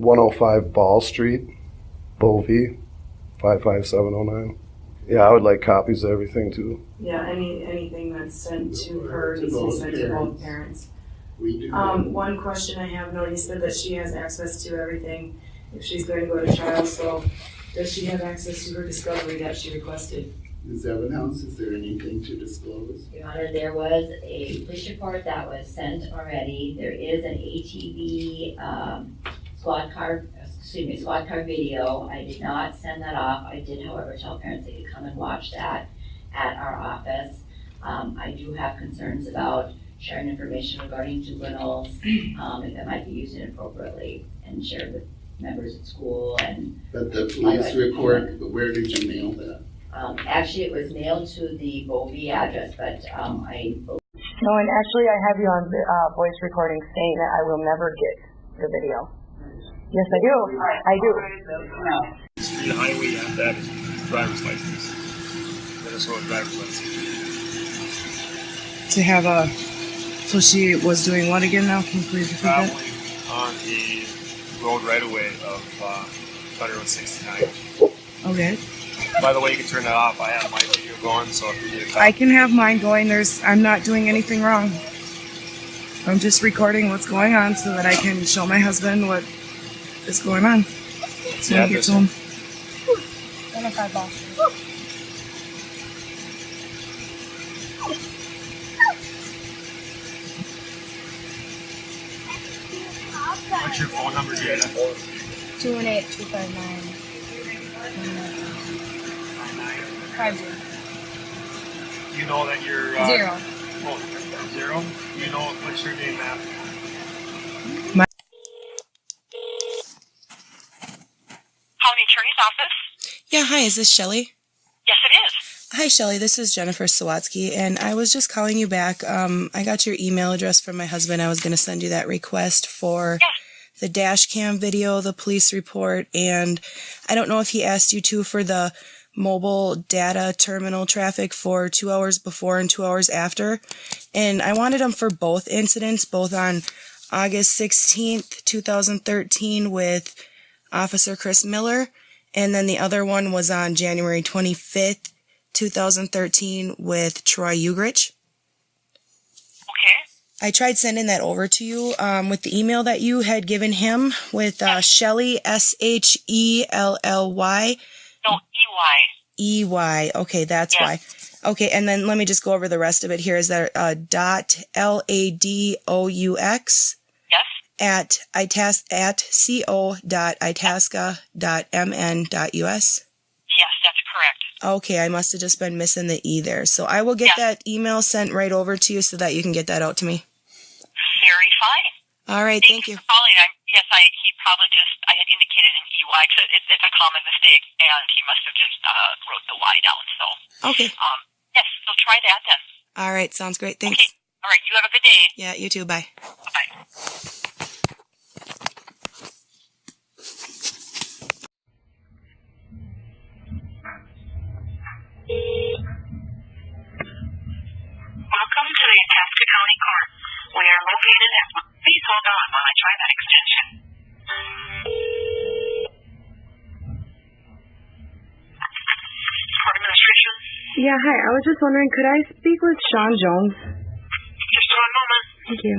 105 Ball Street, Bovee, 55709. Yeah, I would like copies of everything too. Yeah, anything that's sent to her needs to be sent to both parents. We do. One question I have, Melody said that she has access to everything if she's going to go to trial, so does she have access to her discovery that she requested? Ms. Evenhouse, is there anything to disclose? Your Honor, there was a police report that was sent already. There is an ATV squad car video. I did not send that off. I did, however, tell parents they could come and watch that at our office. I do have concerns about sharing information regarding juveniles, if that might be used inappropriately and shared with members at school. But the police report, where did you mail that? Actually, it was mailed to the Bovee address, but No, and actually I have you on voice recording saying that I will never get the video. Yes, I do. I do. Street highway, you have to have a driver's license. Minnesota driver's license. To have a, so she was doing what again now? Can you please repeat that? Traveling on a road right away of Federal 69. Okay. By the way, you can turn that off. I have my video going, so if you need a copy. I can have mine going. I'm not doing anything wrong. I'm just recording what's going on so that I can show my husband what is going on. When he gets home. 105 Boston. What's your phone number, Jada? 218-259. 50. You know that you're... Zero. Oh, 0? You know, what's your name, ma'am? County Attorney's Office? Yeah, hi, is this Shelly? Yes, it is. Hi, Shelly, this is Jennifer Sawatzsky, and I was just calling you back. I got your email address from my husband. I was going to send you that request for the dash cam video, the police report, and I don't know if he asked you to for the mobile data terminal traffic for 2 hours before and 2 hours after. And I wanted them for both incidents, both on August 16th, 2013 with Officer Chris Miller, and then the other one was on January 25th, 2013 with Troy Ugrich. Okay. I tried sending that over to you with the email that you had given him with Shelly, SHELLY. No, EY. EY. Okay, that's why. Okay, and then let me just go over the rest of it here. Is that .LADOUX? Yes. At co.itasca.mn.us? Yes, that's correct. Okay, I must have just been missing the E there. So I will get that email sent right over to you so that you can get that out to me. Very fine. All right, thank you. Thanks for calling. He probably I had indicated an EY, because it's a common mistake, and he must have just wrote the Y down, so. Okay. Yes, so try that then. All right, sounds great. Thanks. Okay. All right, you have a good day. Yeah, you too. Bye. Bye-bye. Welcome to the Itasca County Court. We are located at... Please hold on while I try that extension. Court administration? Yeah, hi. I was just wondering, could I speak with Sean Jones? Just one moment. Thank you.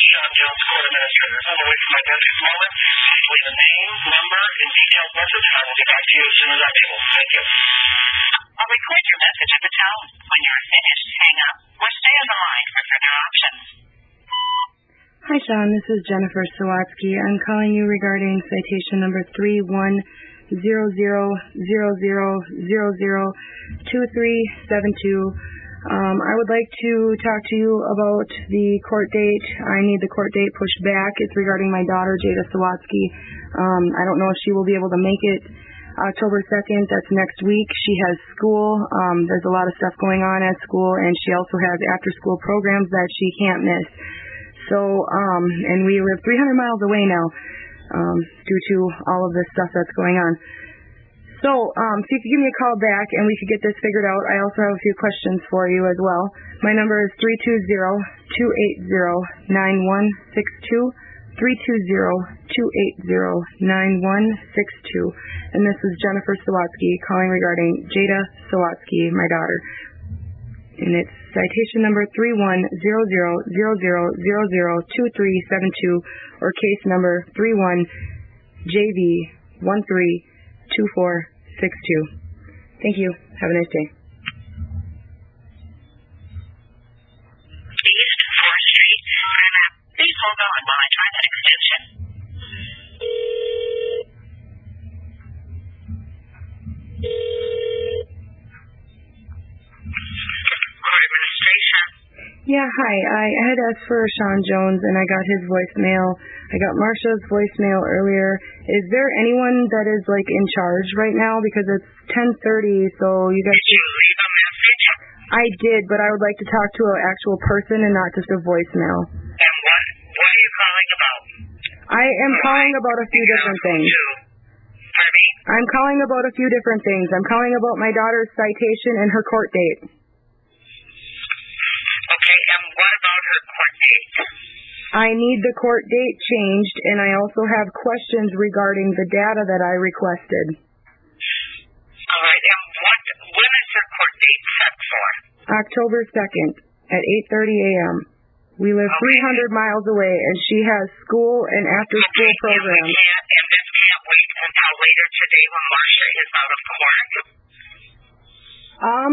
Sean Jones, court administrator. I'm away from my desk at the moment. Leave a name, number, and detailed message. I will get back to you as soon as I'm able. Thank you. I'll record your message at the tone. When you're finished, hang up or stay on the line for further options. Hi, Sean. This is Jennifer Sawatzsky. I'm calling you regarding citation number 310000002372. I would like to talk to you about the court date. I need the court date pushed back. It's regarding my daughter, Jada Sawatzsky. I don't know if she will be able to make it October 2nd. That's next week. She has school. There's a lot of stuff going on at school, and she also has after-school programs that she can't miss. So, and we live 300 miles away now, due to all of this stuff that's going on. So, if you could give me a call back and we could get this figured out. I also have a few questions for you as well. My number is 320-280-9162, 320-280-9162. And this is Jennifer Sawatzsky calling regarding Jada Sawatzsky, my daughter. And it's citation number 310000002372 or case number 31JV132462. Thank you. Have a nice day. East 4th Street. Please hold on while I try that extension. Court administration. Yeah, hi. I had asked for Sean Jones and I got his voicemail. I got Marsha's voicemail earlier. Is there anyone that is like in charge right now? Because it's 10:30, so you guys... Did you leave a message? I did, but I would like to talk to an actual person and not just a voicemail. And what are you calling about? I am calling about a few different things. Pardon me? I'm calling about a few different things. I'm calling about my daughter's citation and her court date. Okay, and what about her court date? I need the court date changed, and I also have questions regarding the data that I requested. All right, and when is her court date set for? October 2nd at 8:30 a.m. We live 300 miles away, and she has school and after-school programs. And this can't wait until later today when Marsha is out of court?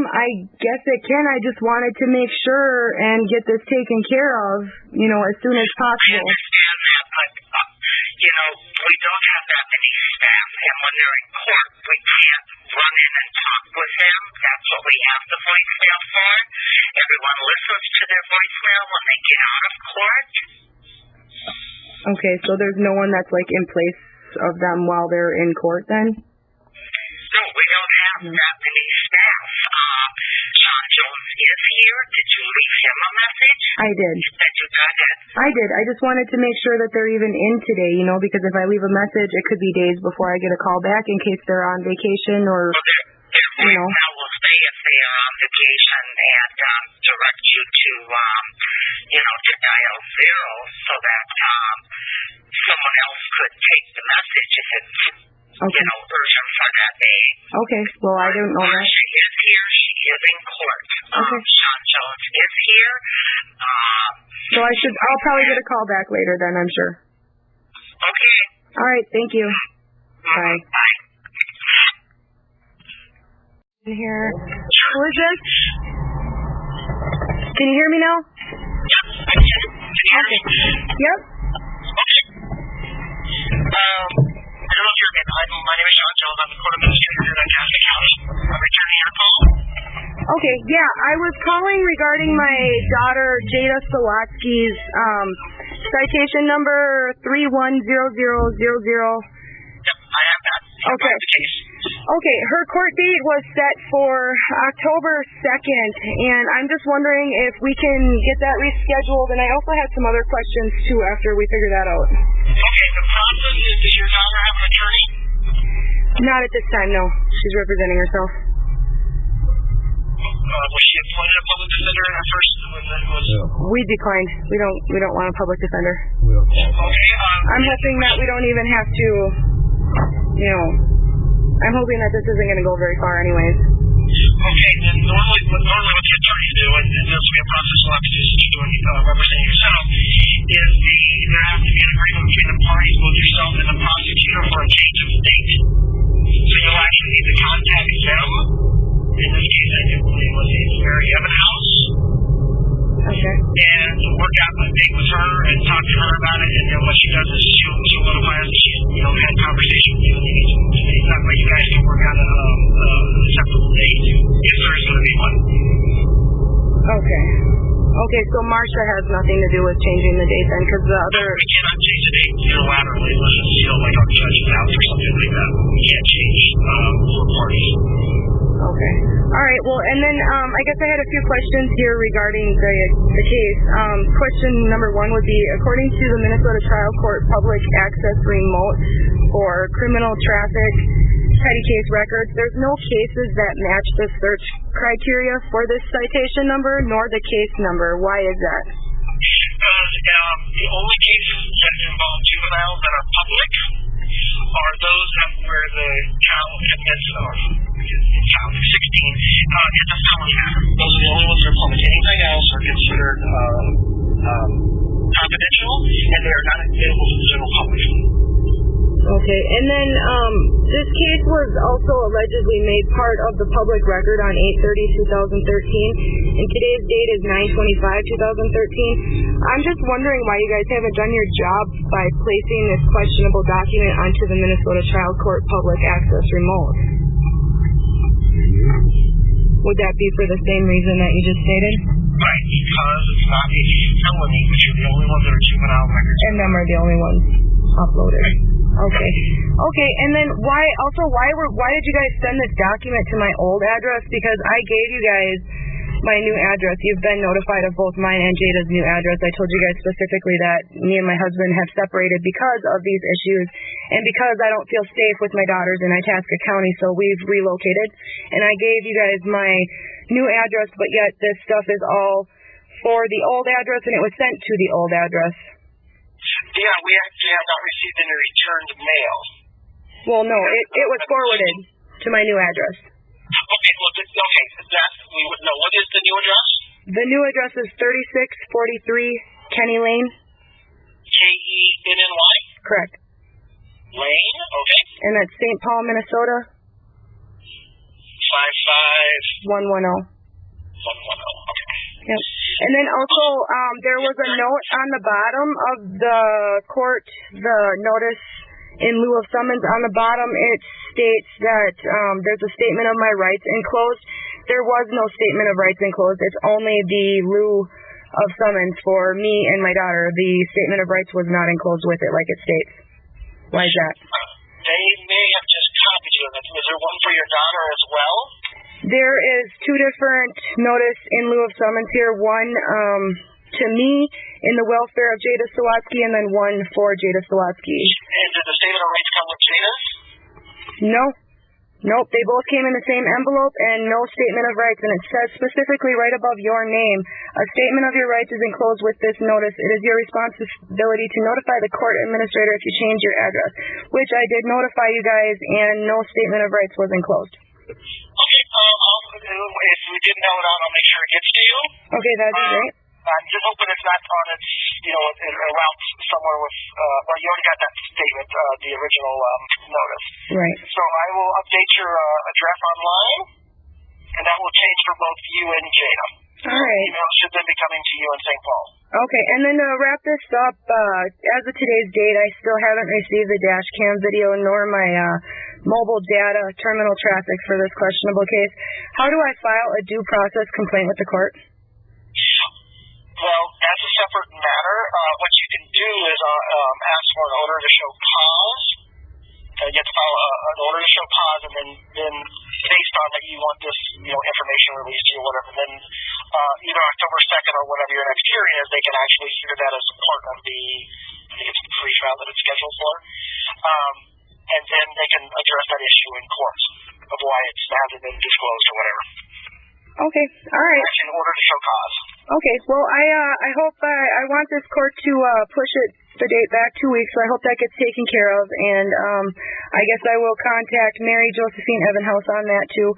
I guess it can. I just wanted to make sure and get this taken care of, as soon as I possible. understand that, but, we don't have that many staff, and when they're in court, we can't run in and talk with them. That's what we have the voicemail for. Everyone listens to their voicemail when they get out of court. Okay, so there's no one that's, in place of them while they're in court then? No, we don't have that many staff. Sean Jones is here. Did you leave him a message? I did. That you got it? I did. I just wanted to make sure that they're even in today, because if I leave a message, it could be days before I get a call back in case they're on vacation or, Their voicemail will say if they are on vacation and direct you to dial 0 so that someone else could take the message if it's, urgent for that day. Okay. Well, I didn't know that. She is here. She is in court. Okay. Sean Jones is here. So I'll probably get a call back later then, I'm sure. Okay. All right. Thank you. Bye. Bye. In here. Who is this? Can you hear me now? Yep. Can you hear me? Yep. Okay. I don't know if you're my name is Sean Jones. I'm the court administrator here in Itasca County. I'm returning your call. Okay, yeah, I was calling regarding my daughter Jada Sawatzsky's citation number 310000. Yep, I have that. Okay. Okay, her court date was set for October 2nd, and I'm just wondering if we can get that rescheduled, and I also had some other questions, too, after we figure that out. Okay, the process is, does your daughter have an attorney? Not at this time, no. She's representing herself. Was she appointed a public defender in her first? We declined. We don't want a public defender. Okay, I'm hoping that we don't even have to, I'm hoping that this isn't going to go very far anyways. Okay, then normally what the attorneys do, and this will be a process we'll have to do since you're doing representing yourself, is there has to be an agreement between the parties, both yourself and the prosecutor, for a change of state. So you'll actually need to contact them. In this case, I do believe was Mary Evanhouse. Okay. And work out a date with her and talk to her about it, and then what she does is she'll notify us that she's had a conversation with you, and it's not like you guys can work out a acceptable date if there is going to be one. Okay. Okay, so Marsha has nothing to do with changing the date then, because the other... We cannot change the date unilaterally unless it's like our judge is out or something like that. We can't change for parties. Okay. All right. Well, and then I guess I had a few questions here regarding the case. Question number one would be, according to the Minnesota Trial Court Public Access Remote for criminal traffic petty case records, there's no cases that match the search criteria for this citation number nor the case number. Why is that? The only cases that involve juveniles that are public are those where the child commits, child is 16, it's a felony matter. Those are the only ones that are public. Anything else are considered confidential, and they are not available to the general public. Okay, and then this case was also allegedly made part of the public record on 8/30/2013, and today's date is 9/25/2013. I'm just wondering why you guys haven't done your job by placing this questionable document onto the Minnesota Trial Court Public Access Remote. Would that be for the same reason that you just stated? Right, because it's not a felony, which are the only ones that are juvenile records. And them are the only ones uploaded. Okay. Okay, and then why did you guys send this document to my old address? Because I gave you guys my new address. You've been notified of both mine and Jada's new address. I told you guys specifically that me and my husband have separated because of these issues and because I don't feel safe with my daughters in Itasca County, so we've relocated. And I gave you guys my new address, but yet this stuff is all for the old address, and it was sent to the old address. Yeah, we actually have not received any returned mail. Well, no, it was forwarded to my new address. Okay, well, that we would know. What is the new address? The new address is 3643 Kenny Lane. Kenny? Correct. Lane, okay. And that's St. Paul, Minnesota. 55110. 110. Okay. Yep. And then also, there was a note on the bottom of the court, the notice in lieu of summons. On the bottom, it states that there's a statement of my rights enclosed. There was no statement of rights enclosed. It's only the lieu of summons for me and my daughter. The statement of rights was not enclosed with it, like it states. Why is that? They may have just copied you of it. Was there one for your daughter as well? There is two different notice in lieu of summons here. One to me in the welfare of Jada Sawatzsky, and then one for Jada Sawatzsky. And did the statement of rights come with Jada's? No. Nope, they both came in the same envelope and no statement of rights, and it says specifically right above your name, a statement of your rights is enclosed with this notice. It is your responsibility to notify the court administrator if you change your address, which I did notify you guys, and no statement of rights was enclosed. Okay, if we didn't know it out, I'll make sure it gets to you. Okay, that'd be great. I'm just hoping it's not on its, around somewhere with, well, you already got that statement, the original notice. Right. So I will update your address online, and that will change for both you and Jada. All right. Email should then be coming to you in St. Paul. Okay, and then to wrap this up, as of today's date, I still haven't received the dash cam video nor my mobile data terminal traffic for this questionable case. How do I file a due process complaint with the court? Well, that's a separate matter. What you can do is ask for an order to show cause. You have to file an order to show cause, and then based on that you want this information released to you or whatever, then either October 2nd or whatever your next hearing is, they can actually hear that as part of the, I think it's the pre-trial that it's scheduled for. And then they can address that issue in court of why it hasn't been disclosed or whatever. Okay, all right. In order to show cause. Okay, well, I hope I want this court to push the date back 2 weeks, so I hope that gets taken care of, and I guess I will contact Mary Josephine Evanhouse on that too.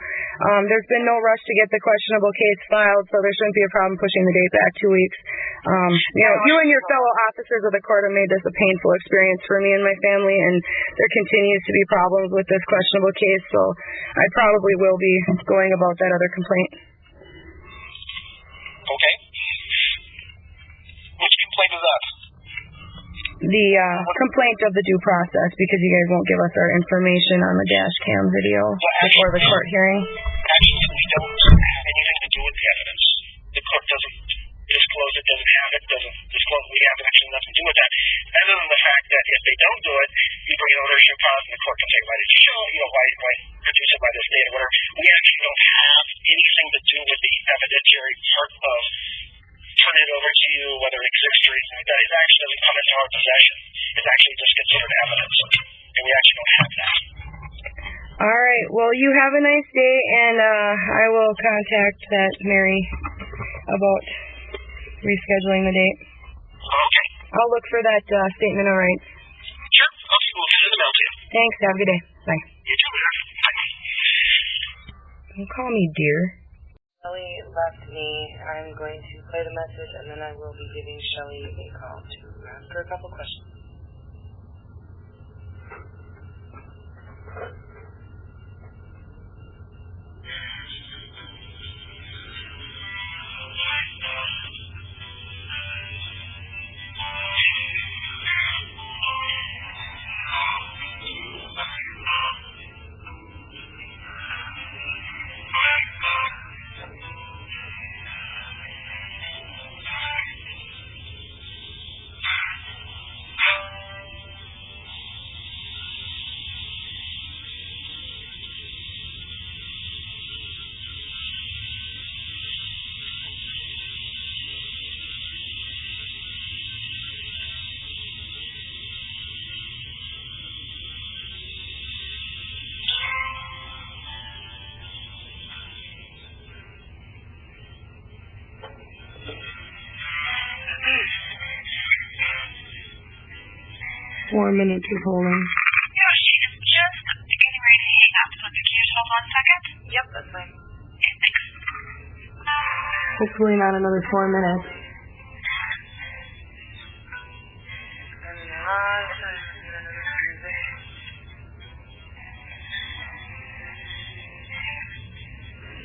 There's been no rush to get the questionable case filed, so there shouldn't be a problem pushing the date back 2 weeks. You and your fellow officers of the court have made this a painful experience for me and my family, and there continues to be problems with this questionable case, so I probably will be going about that other complaint. Okay. Which complaint is that? The complaint of the due process, because you guys won't give us our information on the dash cam video before the court hearing. Actually, we don't have anything to do with the evidence. The court doesn't disclose it, doesn't have it, doesn't disclose. We have actually nothing to do with that. Other than the fact that if they don't do it, you bring an order to show cause, and the court can say, why did you show, why produce it by this date or whatever. We actually don't is actually just considered evidence, and we actually don't have that. All right. Well, you have a nice day, and I will contact that Mary about rescheduling the date. Okay. I'll look for that statement of rights. Sure. Okay, we'll send them out to you. Thanks. Have a good day. Bye. You too, Mayor. Bye. Don't call me dear. Shelly left me. I'm going to play the message, and then I will be giving Shelly a call to ask her a couple questions. Four minutes of holding. Yeah, she's just getting ready to hang up, so can you just hold on a second? Yep, that's fine. Okay, thanks. Hopefully not another 4 minutes.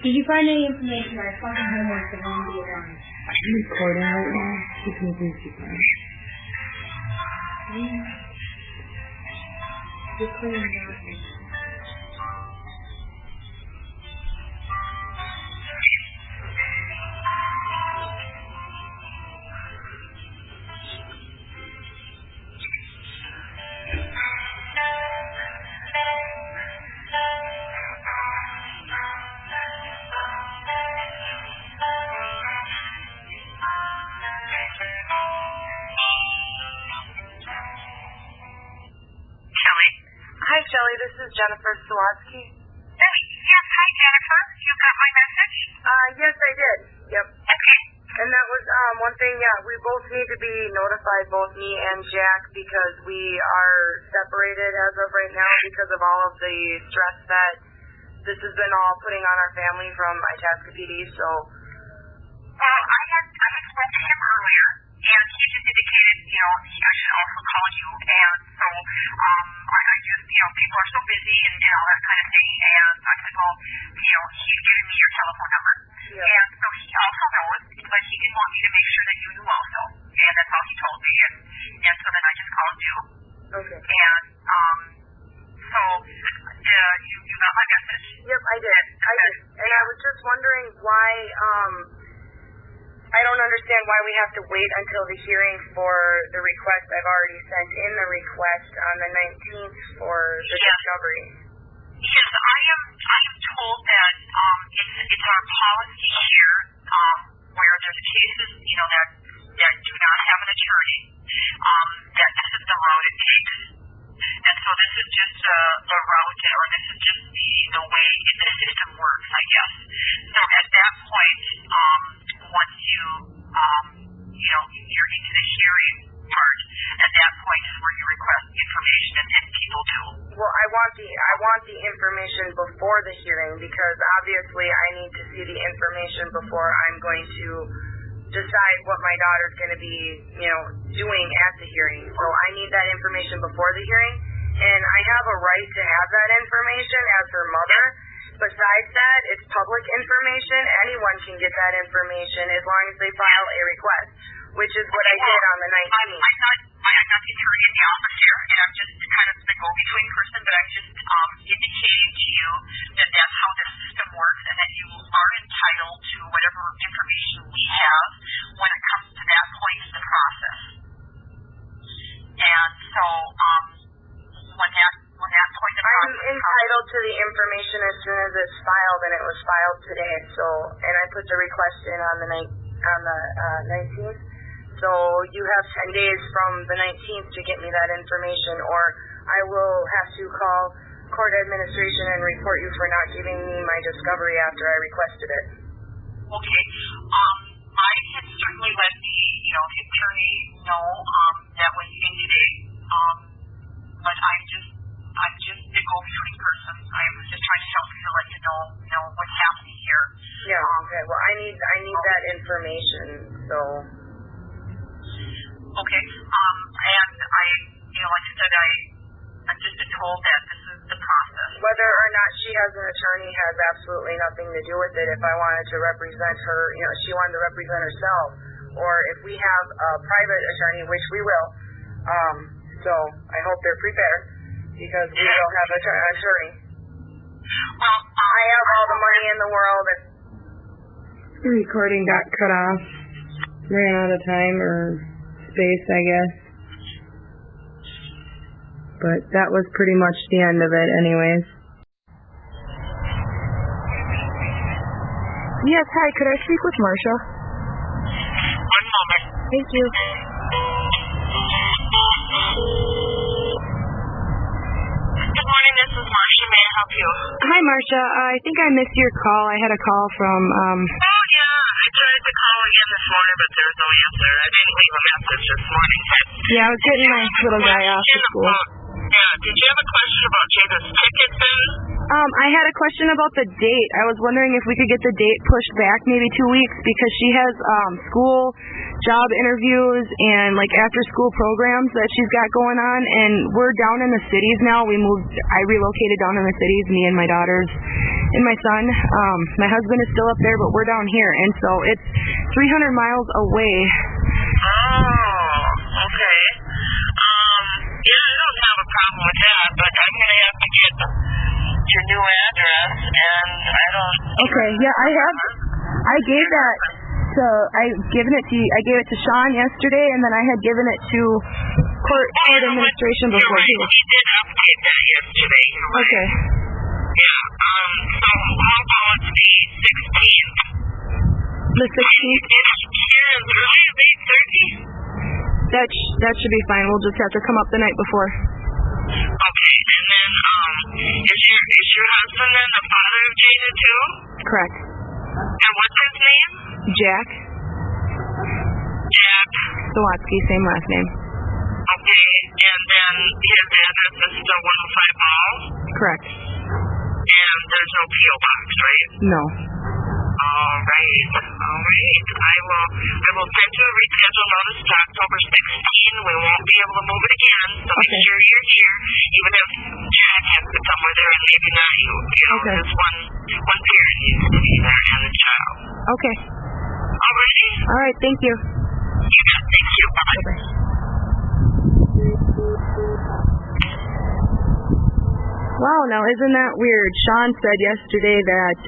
Did you find any information? My fucking homework is on the around. I'm recording right now. You can please keep going. Just cleaning it out. Hi, Shelly. This is Jennifer Sawatzsky. Yes, hi, Jennifer. You got my message? Yes, I did. Yep. Okay. And that was one thing, yeah, we both need to be notified, both me and Jack, because we are separated as of right now because of all of the stress that this has been all putting on our family from Itasca PD, so. Well, I had spoke to him earlier, and he just indicated, I should also call you, and so, I just, people are so busy and all that kind of thing, and I said, well, he's given me your telephone number. Yeah. And so he also knows, but he didn't want me to make sure that you knew also, and that's all he told me, and so then I just called you. Okay. And, so, you got my message? Yep, I did. And I was just wondering why, I don't understand why we have to wait until the hearing for the request. I've already sent in the request on the 19th for the discovery. Yes, I am told that it's our policy here where there's cases, that do not have an attorney, that this is the road it takes. And so this is just the route, or this is just the way the system works, I guess. So at that point, once you're into the hearing part, at that point is where you request information, and people do. Well, I want the information before the hearing, because obviously I need to see the information before I'm going to decide what my daughter's going to be, doing at the hearing. So I need that information before the hearing, and I have a right to have that information as her mother. Besides that, it's public information. Anyone can get that information as long as they file a request, which is what I did on the 19th. I'm not the attorney in the office here, and I'm just kind of the go-between person, but I'm just indicating to you that that's how the system works, and that you are entitled to whatever information we have when it comes to that point in the process. And so, when that point in the process, I'm entitled to the information as soon as it's filed, and it was filed today. So, and I put the request in on the 19th. So you have 10 days from the 19th to get me that information, or I will have to call court administration and report you for not giving me my discovery after I requested it. Okay. I had certainly let the attorney know that was in today. But I'm just the go-between person. I was just trying to help you to let you know what's happening here. Yeah. Okay. Well, I need that information. So. Okay. And like I said, I've just been told that this is the process. Whether or not she has an attorney has absolutely nothing to do with it. If I wanted to represent her, she wanted to represent herself, or if we have a private attorney, which we will. So I hope they're prepared, because we will have an attorney. Well, I have all the money in the world. The recording got cut off. Ran out of time or space, I guess. But that was pretty much the end of it anyways. Yes, hi, could I speak with Marcia? One moment. Thank you. Good morning, this is Marcia. May I help you? Hi, Marcia. I think I missed your call. I had a call from, Oh, yeah. I tried to call again this morning, but there was no answer. I didn't leave a message this morning. Yeah, I was getting my little guy off to school. Yeah, did you have a question about Jada's ticket then? I had a question about the date. I was wondering if we could get the date pushed back maybe 2 weeks, because she has school, job interviews, and like after school programs that she's got going on, and we're down in the cities now. I relocated down in the cities, me and my daughters and my son. My husband is still up there, but we're down here, and so it's 300 miles away. Oh, okay. Yeah, I don't have a problem with that, but I'm going to have to get your new address, and I don't... Okay, yeah, I gave that to, I gave it to Sean yesterday, and then I had given it to court administration before too. He did update that yesterday. Okay. Yeah, so how about the 16th? The 16th? Here as early as 8:30? That should be fine. We'll just have to come up the night before. Okay, and then, is your husband then the father of Jada too? Correct. And what's his name? Jack Jack. Sawatzsky, same last name. Okay, and then his address is still 105 Ball? Correct. And there's no P.O. box, right? No. All right. I will send you a reschedule notice to October 16. We won't be able to move it again, so make sure you're here, even if Jack has to come with her and maybe not you. Okay. Just one parent needs to be there and the child. Okay. Alrighty. All right, thank you. You got it. Thank you. Bye-bye. Bye-bye. Wow, now isn't that weird? Sean said yesterday that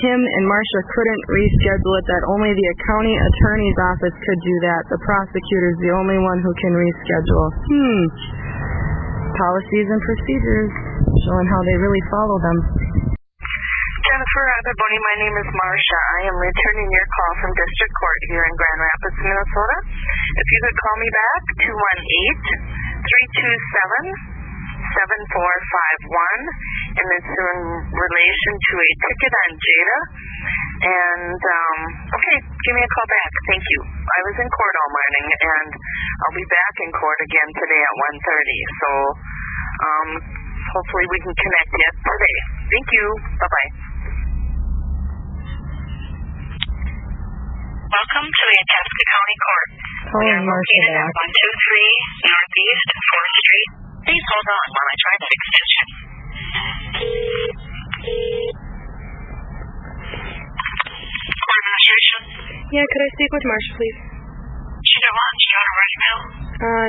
him and Marcia couldn't reschedule it, that only the county attorney's office could do that. The prosecutor's the only one who can reschedule. Policies and procedures, showing how they really follow them. Jennifer, good morning. My name is Marcia. I am returning your call from District Court here in Grand Rapids, Minnesota. If you could call me back, 218-327-7451, and it's in relation to a ticket on Jada. And, okay, give me a call back. Thank you. I was in court all morning, and I'll be back in court again today at 1:30. So, hopefully we can connect yet today. Thank you. Bye-bye. Welcome to the Itasca County Court. We are located at 123 Northeast 4th Street. Please hold on while I try that extension. Court administration? Yeah, could I speak with Marcia, please? She's at lunch. You want to write mail?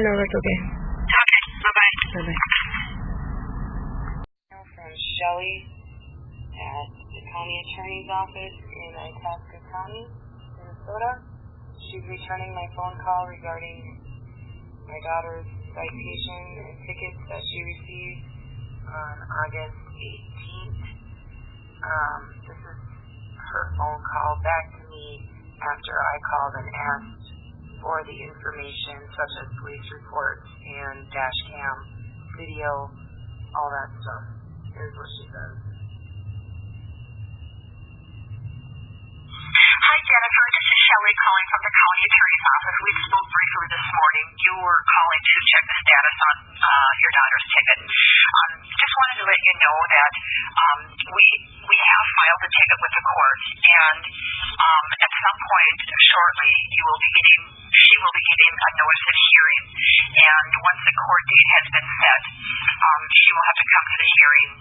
No, that's okay. Okay, bye-bye. Bye-bye. From Shelley at the county attorney's office in Itasca County, Minnesota. She's returning my phone call regarding my daughter's citation and tickets that she received on August 18th. This is her phone call back to me after I called and asked for the information such as police reports and dash cam video, all that stuff, is what she says. Hi, Jennifer. This is Shelley calling from the county attorney's office. We spoke briefly this morning. You were calling to check the status on your daughter's ticket. Just wanted to let you know that we have filed the ticket with the court, and at some point shortly she will be getting a notice of hearing. And once the court date has been set, she will have to come to the hearing.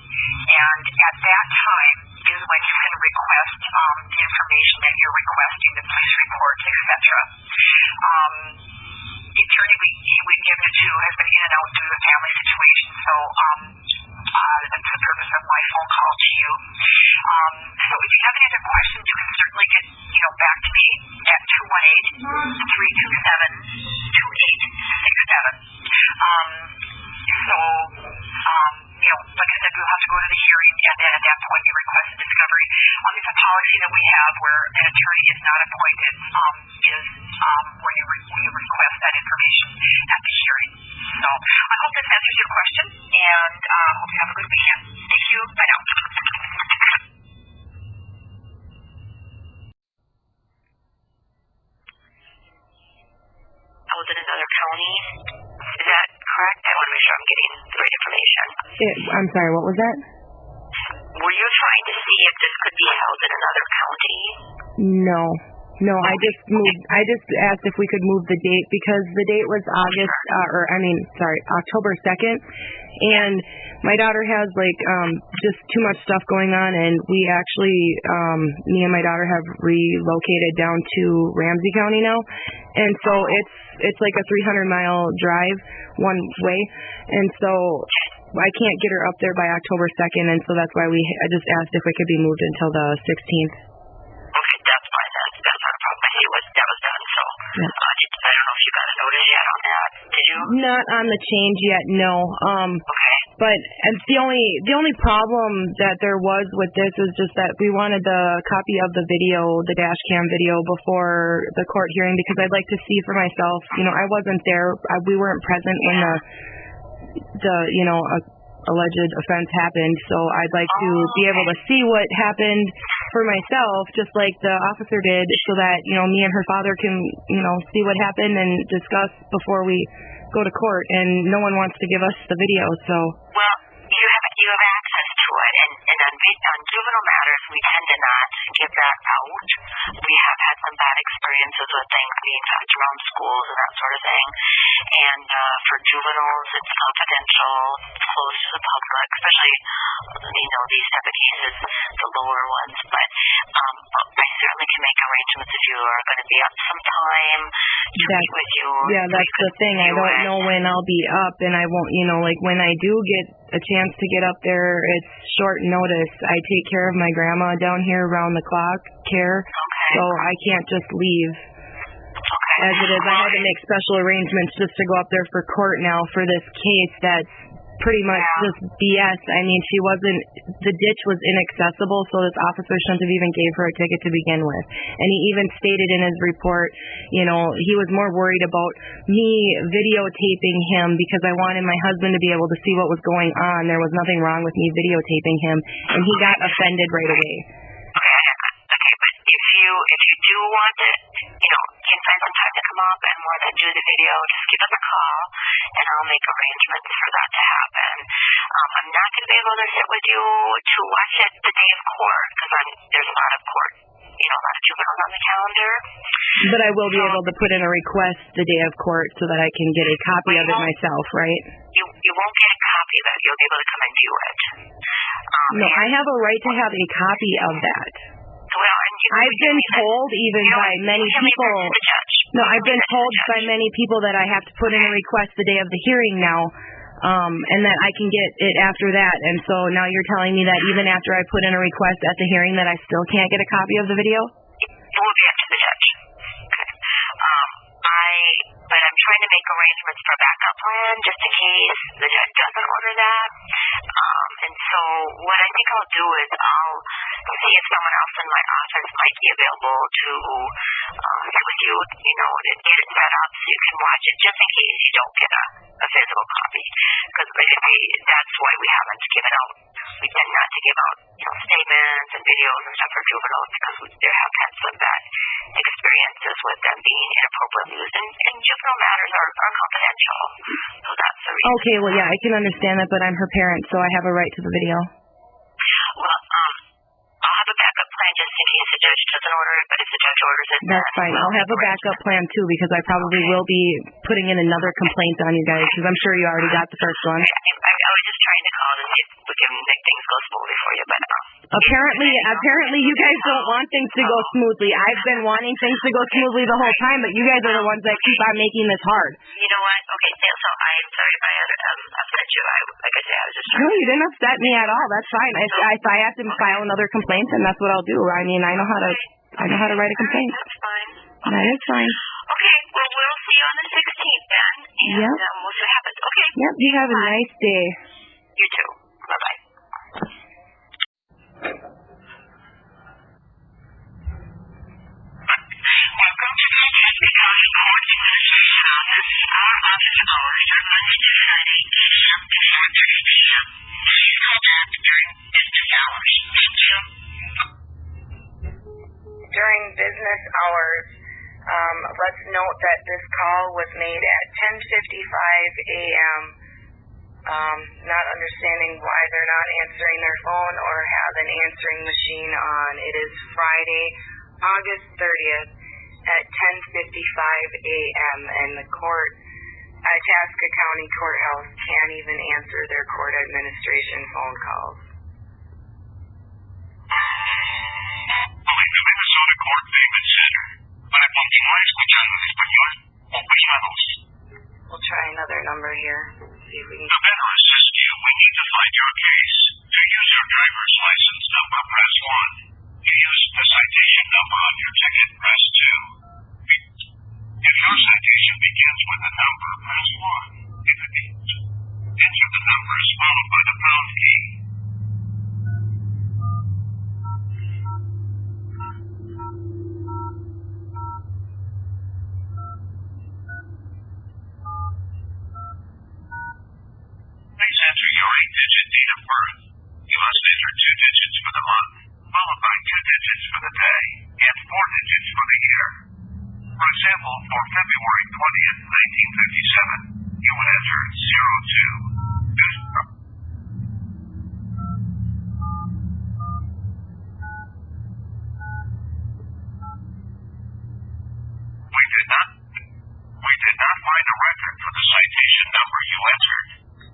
And at that time is when you can request the information that you're requesting, the police reports, etc. The attorney we've given it to has been in and out due to the family situation, so that's the purpose of my phone call to you. So if you have any other questions, you can certainly get back to me at 218-327-2867. Like I said, we'll have to go to the hearing, and then at that point you request a discovery. It's a policy that we have where an attorney is not appointed, where you request that information at the hearing. So I hope this answers your question, and hope you have a good weekend. Thank you. Bye now. I was in another county. Is that correct? I want to make sure I'm getting the right information. I'm sorry, what was that? Were you trying to see if this could be held in another county? No, I just asked if we could move the date because the date was October 2nd, and my daughter has just too much stuff going on, and we actually, me and my daughter have relocated down to Ramsey County now, and so it's like a 300-mile drive one way, and so I can't get her up there by October 2nd, and so that's why I just asked if it could be moved until the 16th. Okay, that's fine. That's not a problem. I see that was done, so I don't know if you got a notice yet on that. Did you? Not on the change yet, no. Okay. But the only problem that there was with this is just that we wanted the copy of the video, the dash cam video, before the court hearing because I'd like to see for myself. I wasn't there. We weren't present when the alleged offense happened, so I'd like to be able to see what happened for myself, just like the officer did, so that me and her father can see what happened and discuss before we go to court. And no one wants to give us the video, so. Well, you have access to it, and on juvenile matters, we tend to not give that out. We have had some bad experiences with things being passed around schools and that sort of thing. And for juveniles, it's confidential, close to the public, especially these type of cases, the lower ones. But I certainly can make arrangements if you are going to be up sometime to meet with you. Yeah, that's the thing. I don't know when I'll be up, and I won't. When I do get a chance to get up there, it's short notice. I take care of my grandma down here around the clock, so I can't just leave. As it is, I had to make special arrangements just to go up there for court now for this case that's pretty much just BS. I mean, the ditch was inaccessible, so this officer shouldn't have even gave her a ticket to begin with. And he even stated in his report, he was more worried about me videotaping him because I wanted my husband to be able to see what was going on. There was nothing wrong with me videotaping him, and he got offended right away. Okay, but if you do want to, can find some time to come up and more than do the video, just give us a call, and I'll make arrangements for that to happen. I'm not going to be able to sit with you to watch it the day of court because there's a lot of court, a lot of juveniles on the calendar. But I will be able to put in a request the day of court so that I can get a copy of it myself, right? You won't get a copy of it. You'll be able to come and do it. No, I have a right to have a copy of that. Well, I've been told by many people. No, I've been told by many people that I have to put in a request the day of the hearing now, and that I can get it after that. And so now you're telling me that even after I put in a request at the hearing that I still can't get a copy of the video? It will be up to the judge. Okay. But I'm trying to make arrangements for a backup plan just in case the judge doesn't order that. And so what I think I'll do is I'll see if someone else in my office might be available to sit with you, get it set up so you can watch it, just in case you don't get a physical copy. Because basically, that's why we haven't given out. We tend not to give out, statements and videos and stuff for juveniles because there have had some bad experiences with them being inappropriately used, and juvenile matters are confidential. So that's the reason. Okay, well, yeah, I can understand that, but I'm her parent, so I have a right to the video. Well, I'll have a backup plan just in case the judge doesn't order it, but if the judge orders it, That's fine. I'll have a backup plan, too, because I probably will be putting in another complaint on you guys, because I'm sure you already got the first one. I was just trying to call to see if we can make things go smoothly for you, but Apparently you guys don't want things to go smoothly. I've been wanting things to go smoothly the whole time, but you guys are the ones that keep on making this hard. You know what? Okay, so I'm sorry if I upset you. Like I said, I was just trying. No, you didn't upset me at all. That's fine. If I have to file another complaint, then that's what I'll do. I mean, I know how to write a complaint. That's fine. That is fine. Okay, well, we'll see you on the 16th then, and we'll see what happens. Okay. Yep, you have a nice day. You too. Bye-bye. Welcome to the Itasca County Courts Administration Office. Our office hours are Monday to Friday, 8 a.m. to 4:30 p.m. Please call back during business hours. Thank you. During business hours, let's note that this call was made at 10:55 a.m. Not understanding why they're not answering their phone or have an answering machine on. It is Friday, August 30th at 10:55 a.m. and the court, Itasca County Courthouse, can't even answer their court administration phone calls. Minnesota Court Payment Center. Para continuar escuchando en español, oprima 2. We'll try another number here. See if we can. To better assist you, we need to find your case. To use your driver's license number, press 1. To use the citation number on your ticket, press 2. If your citation begins with a number, press 1. If it doesn't, enter the numbers followed by the pound key. Please enter your 8-digit date of birth. You must enter 2 digits for the month, followed by 2 digits for the day, and 4 digits for the year. For example, for February 20th, 1957, you would enter 02. We did not find a record for the citation number you entered.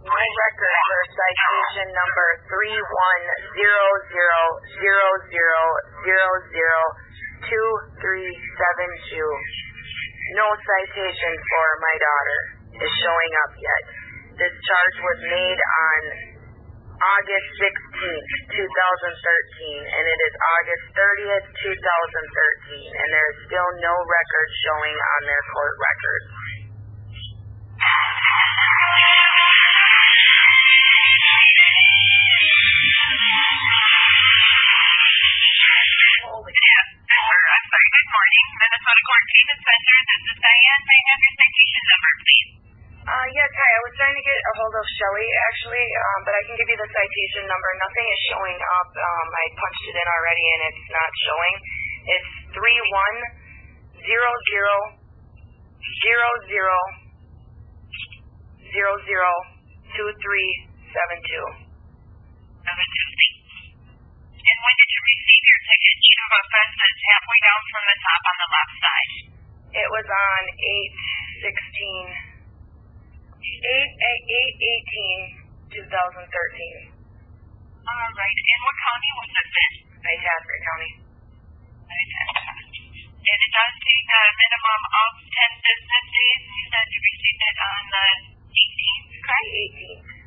No record for citation number 310000002372. No citation for my daughter is showing up yet. This charge was made on August 16th, 2013, and it is August 30th, 2013, and there is still no record showing on their court records. Good morning, Minnesota Court Payment Center. This is Diane. May I have your citation number, please? Yes, hi. I was trying to get a hold of Shelly, actually, but I can give you the citation number. Nothing is showing up. I punched it in already, and it's not showing. It's 310000002372. And when did you receive your ticket? Do you have a fence that's halfway down from the top on the left side? It was on 8/18/2013. All right. And what county was this in? Itasca County. Itasca. And it does take a minimum of 10 business days. You said you received it on the 18th, correct? 18th.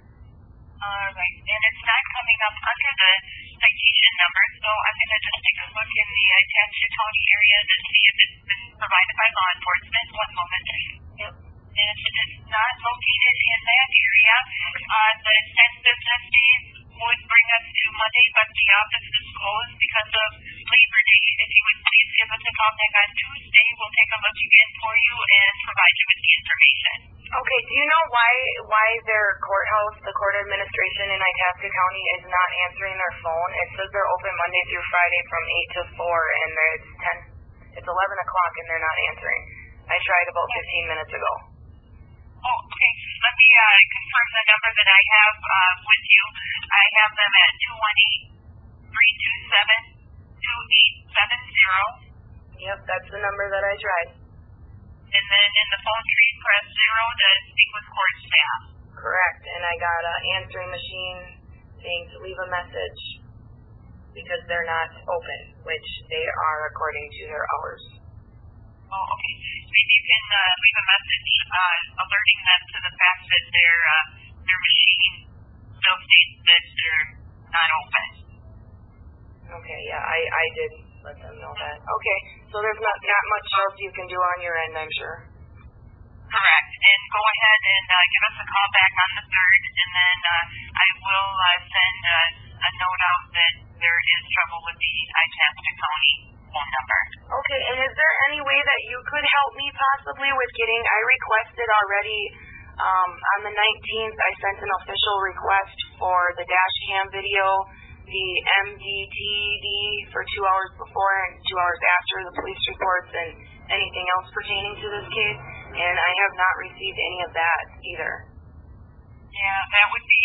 All right. And it's not coming up under the citation number, so I'm going to just take a look in the Itasca County area to see if it's been provided by law enforcement. One moment. Yep. And if it is not located in that area, the 10 business days would bring has to do Monday, but the office is closed because of Labor Day. If you would please give us a call back on Tuesday, we'll take a look again for you and provide you with the information. Okay, do you know why their courthouse, the court administration in Itasca County, is not answering their phone? It says they're open Monday through Friday from 8 to 4, and it's 11 o'clock and they're not answering. I tried about 15 minutes ago. Oh, okay. Let me confirm the number that I have with you. I have them at 218-327-2870. Yep, that's the number that I tried. And then in the phone tree, press 0 to speak with court staff. Correct, and I got an answering machine saying to leave a message because they're not open, which they are according to their hours. Oh, okay. Maybe you can leave a message alerting them to the fact that their machine still states that they're not open. Okay, yeah, I did let them know that. Okay, so there's not much else you can do on your end, I'm sure. Correct. And go ahead and give us a call back on the 3rd, and then I will send a note out that there is trouble with the Itasca County phone number. Okay, and is there any way that you could help me possibly with getting, I requested already on the 19th, I sent an official request for the dash cam video, the MDTD for 2 hours before and 2 hours after the police reports and anything else pertaining to this case, and I have not received any of that either. Yeah, that would be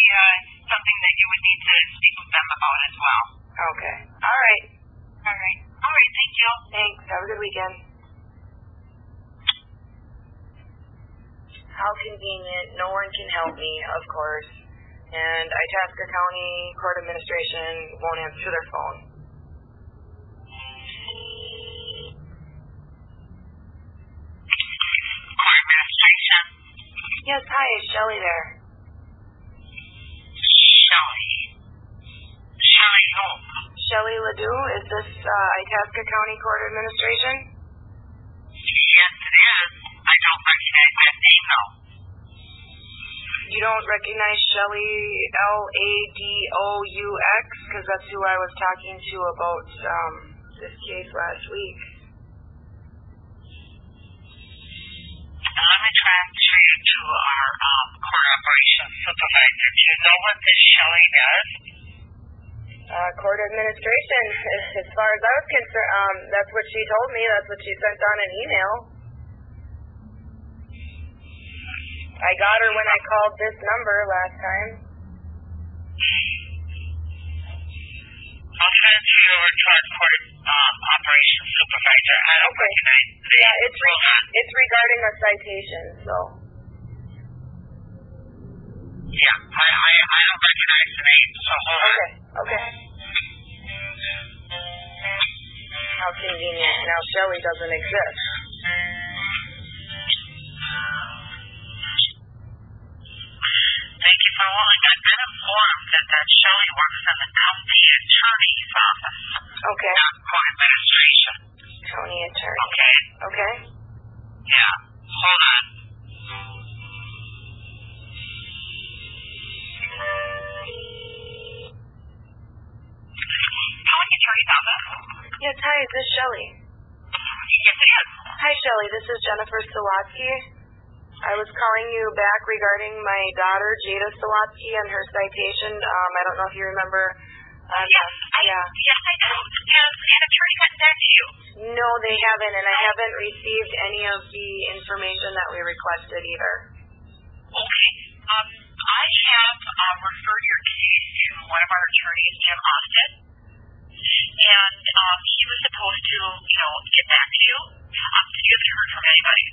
something that you would need to speak with them about as well. Okay. All right. All right. All right, thank you. Thanks. Have a good weekend. How convenient. No one can help me, of course. And Itasca County Court Administration won't answer their phone. Court Administration. Yes, hi, is Shelley there? Shelley who? Shelley Ledoux, is this Itasca County Court Administration? Yes, it is. I don't recognize that name, though. You don't recognize Shelley Ladous? Because that's who I was talking to about this case last week. Let me transfer you to our court operations supervisor. Do you know what this Shelley does? Court administration. As far as I was concerned, that's what she told me. That's what she sent on an email. I got her when I called this number last time. I'll transfer you over to our court operations supervisor. I don't recognize the name. Yeah, it's regarding a citation, so. Yeah, I don't recognize the name, so hold on. Okay. How convenient. Now Shelley doesn't exist. Thank you for holding. I've been informed that Shelley works in the county attorney's office. Okay. Not court administration. County attorney. Okay. Okay. Yeah. Hold on. County attorney's office. Yes, hi, is this Shelley? Yes, it is. Hi, Shelley. This is Jennifer Sawatzsky. I was calling you back regarding my daughter, Jada Sawatzsky, and her citation. I don't know if you remember. Yes, I do. Has an attorney gotten back to you? No, they haven't, and I haven't received any of the information that we requested either. Okay. I have referred your case to one of our attorneys, Jim Austin, and he was supposed to, get back to you. You haven't heard from anybody?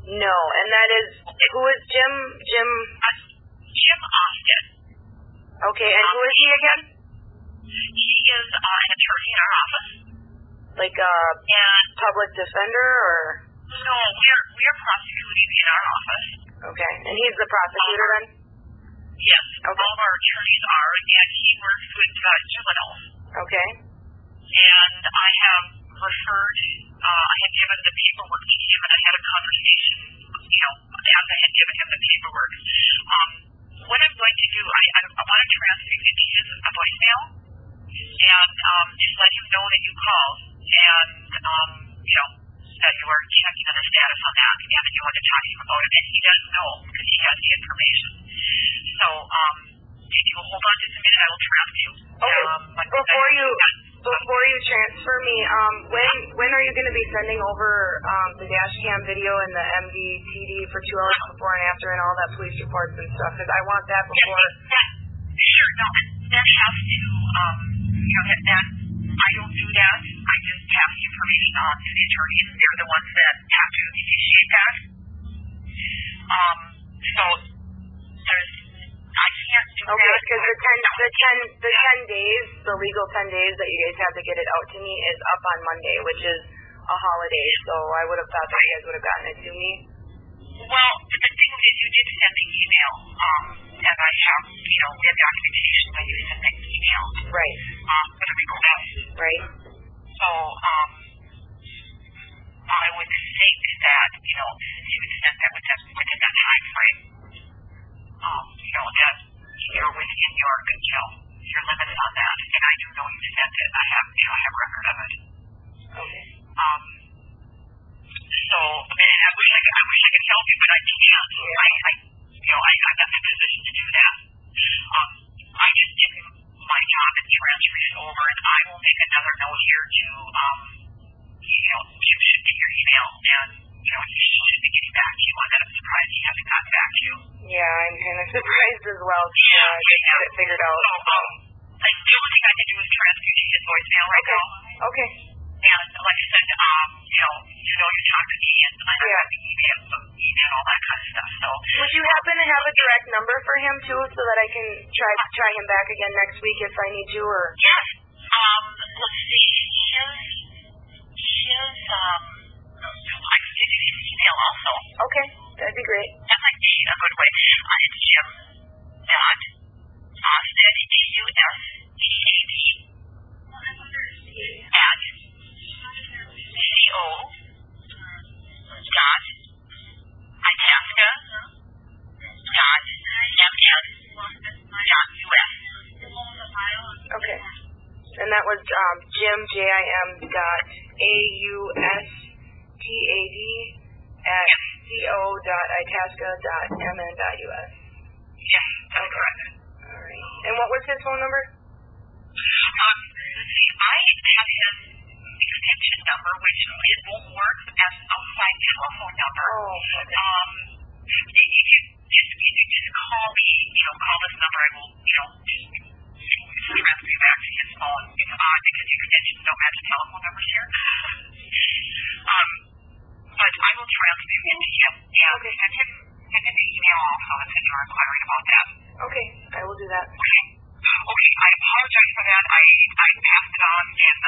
No, and that is, who is Jim? Jim Austin. Okay, and who is he again? He is an attorney in our office. Like a public defender, or? No, we're prosecuting in our office. Okay, and he's the prosecutor then? Yes, okay. All of our attorneys are, and he works with juveniles. Okay. And I have referred, I had given the paperwork to him, and I had a conversation, as I had given him the paperwork. What I'm going to do, I want to transfer you to his voicemail. just let him know that you called and, that you were checking on the status on that and that you wanted to talk to him about it. And he does know because he has the information. So, if you will hold on just a minute, I will transfer you. Okay. Before you transfer me, when are you going to be sending over the dash cam video and the MDTD for 2 hours before and after and all that police reports and stuff? Because I want that before. Sure. No, that has to, I don't do that. I just pass the information on to the attorney, and they're the ones that have to initiate that. So I can't do that. Okay, because the 10 days, the legal 10 days that you guys have to get it out to me is up on Monday, which is a holiday. So I would have thought that you guys would have gotten it to me. Well, the thing is, you did send the email, and I have, we have documentation when you send the email. Right. For the request. Right. So, I would think that, since you had sent that within that time frame, that you're within your limits on that, and I do know you sent it. I have record of it. Okay. So, I wish I could help you, but I can't. I'm not in a position to do that. I just give him my job and transfer it over, and I will make another note here to, Jim should get your email, and, he should be getting back to you on that. I'm surprised he hasn't gotten back to you. Yeah, I'm kind of surprised as well. Yeah, I just got it figured out. So, the only thing I can do is transfer you to his voicemail right now. Okay. And like I said, you talked to me, and I got the email, all that kind of stuff. So, would you happen to have a direct number for him too, so that I can try him back again next week if I need to, or? Yes. Let's see. I can give you his email also. Okay, that'd be great. That might be a good way. It's Jim at Austed, USDAD, at co.itasca.mn.us. Okay. And that was Jim, Jim, AUSTAD at co.itasca.mn.us. Yes, that's correct. All right. And what was his phone number? I have his extension number, which it won't work as an outside telephone number. Oh, okay. Just call me, call this number, I will, just transfer you back to his phone. It's odd because extensions don't match telephone numbers here. But I will transfer you into him, and send him an email also and send your inquiry about that. Okay, I will do that. Okay, I apologize for that. I passed it on, and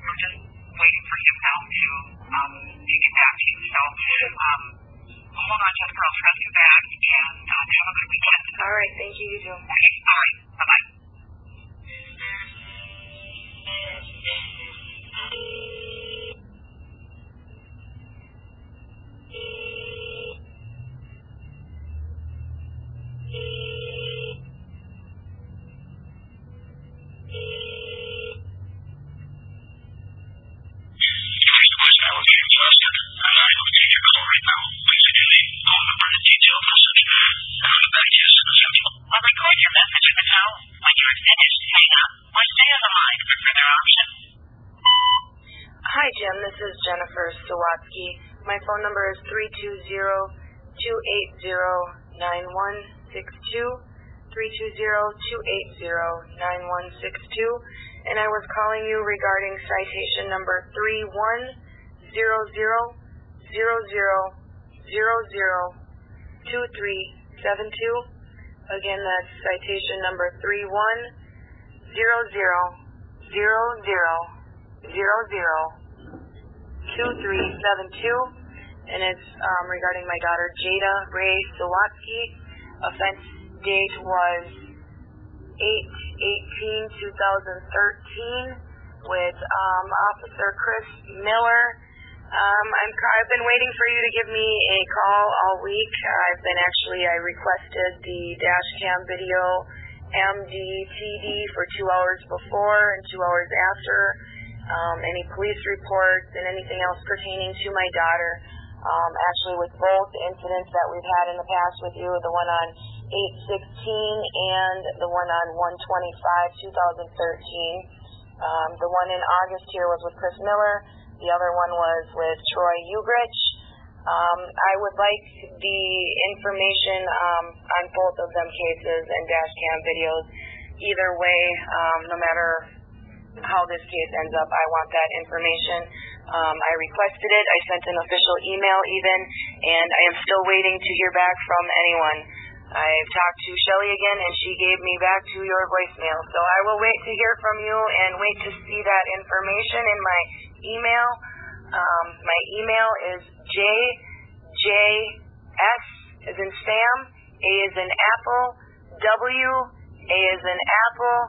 we're just waiting for him now to get back to you. So, hold on, Jennifer. I'll transfer you back, and have a good weekend. All right, thank you. You too. Okay, all right. Bye-bye. Hi, Jim. This is Jennifer Sawatzsky. My phone number is 320-280-9162, 320-280-9162, and I was calling you regarding citation number 310000002372. Again, that's citation number 310000002372, and it's regarding my daughter Jada Ray Sawatzsky. Offense date was 8/18/2013 with Officer Chris Miller. I've been waiting for you to give me a call all week. I requested the dash cam video MDTD for 2 hours before and 2 hours after, any police reports and anything else pertaining to my daughter. Actually, with both incidents that we've had in the past with you, the one on 8/16 and the one on 1/25/2013. The one in August here was with Chris Miller. The other one was with Troy Ugrich. I would like the information on both of them cases and dash cam videos. Either way, no matter how this case ends up, I want that information. I requested it. I sent an official email even, and I am still waiting to hear back from anyone. I've talked to Shelly again, and she gave me back to your voicemail. So I will wait to hear from you and wait to see that information in my email. My email is JS as in Sam, A as in Apple, W, A as in Apple,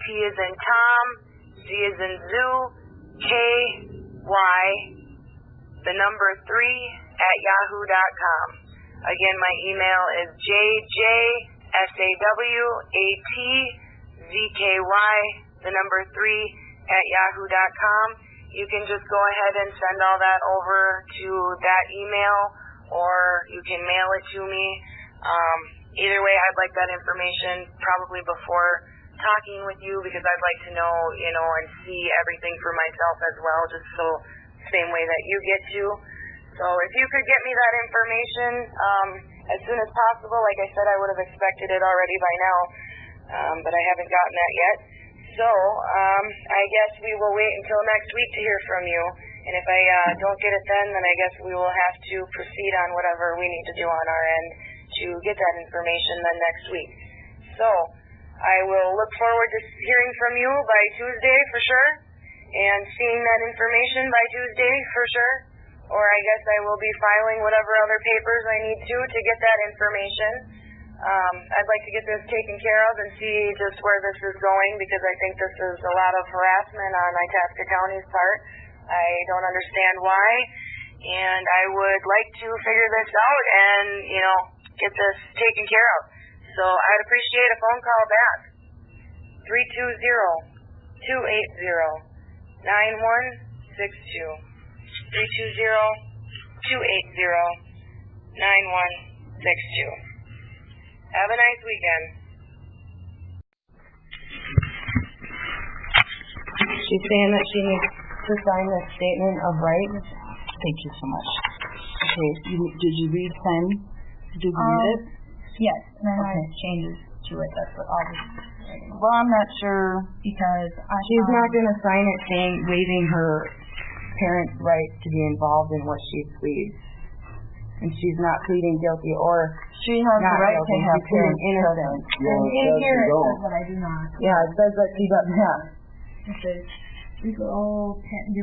T as in Tom, Z as in Zoo, K, Y, the number 3 @yahoo.com. Again, my email is JJSAWATZKY, the number 3 @yahoo.com. You can just go ahead and send all that over to that email, or you can mail it to me. Either way, I'd like that information probably before talking with you, because I'd like to know, and see everything for myself as well, just so same way that you get to. So if you could get me that information as soon as possible, like I said, I would have expected it already by now, but I haven't gotten that yet. So I guess we will wait until next week to hear from you. And if I don't get it then I guess we will have to proceed on whatever we need to do on our end to get that information then next week. So I will look forward to hearing from you by Tuesday for sure, and seeing that information by Tuesday for sure. Or I guess I will be filing whatever other papers I need to get that information. I'd like to get this taken care of and see just where this is going, because I think this is a lot of harassment on Itasca County's part. I don't understand why, and I would like to figure this out and, get this taken care of. So I'd appreciate a phone call back. 320-280-9162. 320-280-9162. Have a nice weekend. She's saying that she needs to sign this statement of rights. Thank you so much. Okay, did you read sign? Did you read it? Yes, and then I have changes to it. That's what I'll just. Well, I'm not sure, because she's not going to sign it saying waiving her parents' right to be involved in what she pleads, and she's not pleading guilty or she has the right to have parents innocent. In here it says that I do not. Yeah, it says that she doesn't have. It says your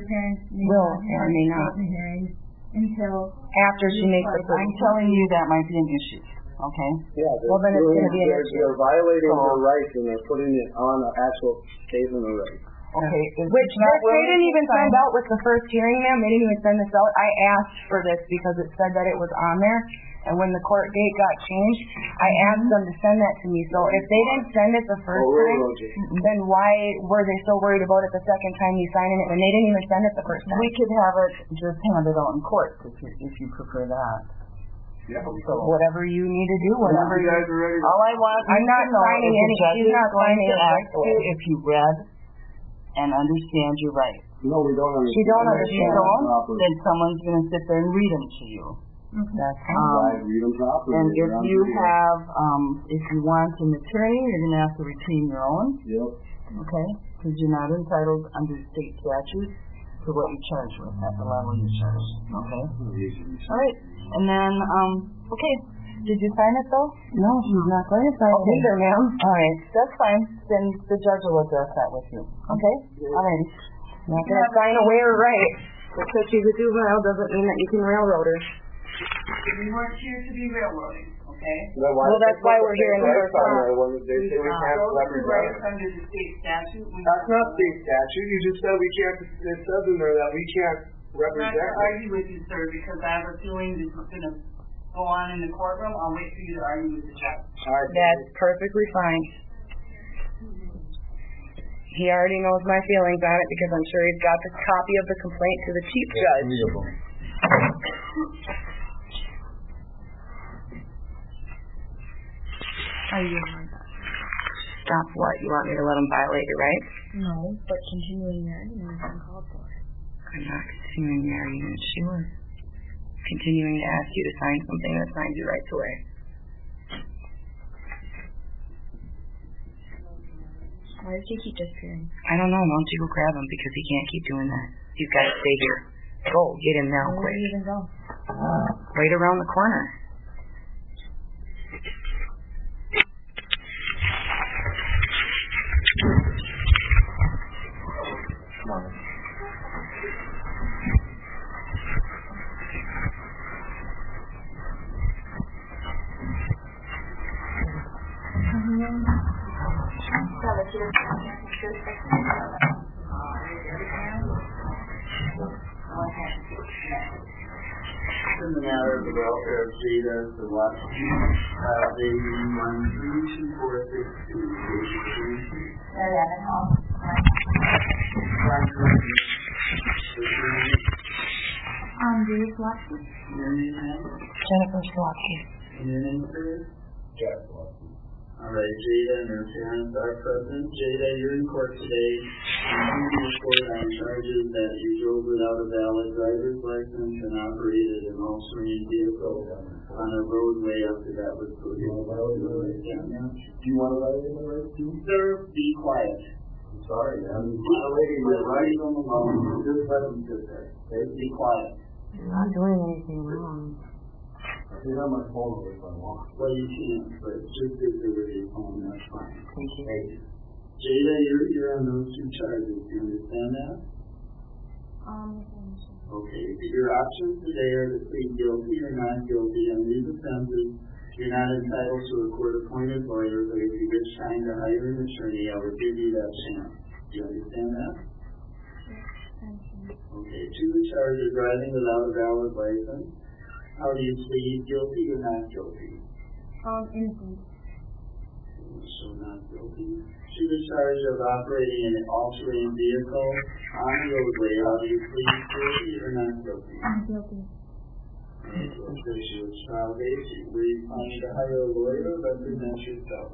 parents may will not or may not hearing until after she makes the plea. I'm telling you that might be an issue. Okay. Yeah. Well, then it's going to be an issue. They're violating her rights, and they're putting it on an actual statement of rights. Okay. Which they didn't even send out with the first hearing, ma'am. They didn't even send this out. I asked for this because it said that it was on there, and when the court date got changed, I asked them to send that to me. So if they didn't send it the first time, then why were they so worried about it the second time you signing it when they didn't even send it the first time? We could have it just handed out in court if you prefer that. Yeah. So whatever you need to do, whatever you guys are ready. All I want I'm not signing any. She's not signing it. If you read and understand your rights. No, we don't understand. She don't understand. Then someone's going to sit there and read them to you. That's read them properly. And if you have, if you want an attorney, you're going to have to retain your own. Yep. Okay? Because you're not entitled under state statute to what you charge with at the level you charge. Okay? All right. And then, okay. Did you sign it though? No, she's not going to sign it either, ma'am. All right. That's fine. Then the judge will address that with you. Okay? All right. Not going to sign away her rights. Because she's a juvenile doesn't mean that you can railroad her. We weren't here to be railroading, okay? Well, that's why we're here in the first place. They say we can't represent her. Under the state statute. That's not state statute. You just said we can't. It says in there that we can't represent her. I'm not going to argue with you, sir, because I have a feeling this is going to go on in the courtroom. I'll wait for you to argue with the judge. That's perfectly fine. He already knows my feelings on it because I'm sure he's got the copy of the complaint to the chief judge. Are you on that? Stop what? You want me to let him violate your rights? No, but continuing your argument is uncalled for. I'm not continuing your argument. She was continuing to ask you to sign something that signs your rights away. Why does he keep disappearing? I don't know. Why don't you go grab him because he can't keep doing that. He's got to stay here. Go, get him now, Where quick. did he even go? Right around the corner. Come on. In the matter of the welfare of Jada Sawatzsky, baby Jada Sawatzsky. Your name is? Jennifer Sawatzsky. And your name is? Jack Sawatzsky. All right, Jada and her parents are present. Jada, you're in court today. You report on charges that you drove without a valid driver's license and operated an all-terrain vehicle on a roadway after that was prohibited. Do you want to violate my rights too? Sir, be quiet. I'm sorry, I'm violating my rights on the lawn. Just let him sit there. Okay, be quiet. You're not doing anything wrong. I can have my phone away if I want. Well, you can't, but just sit there with your phone, that's fine. Thank you. Hey, Jada, you're here on those two charges. Do you understand that? Okay, your options today are to plead guilty or not guilty on these offenses. You're not entitled to a court-appointed lawyer, but if you wish time to hire an attorney, I will give you that chance. Do you understand that? Okay, to the charge of driving without a valid license, how do you plead, guilty or not guilty? Innocent. So not guilty. To the charge of operating an all-terrain vehicle on the roadway, how do you plead, guilty or not guilty? I'm guilty. Alright, so it says you have trial date. Were you planning to hire a lawyer or represent yourself?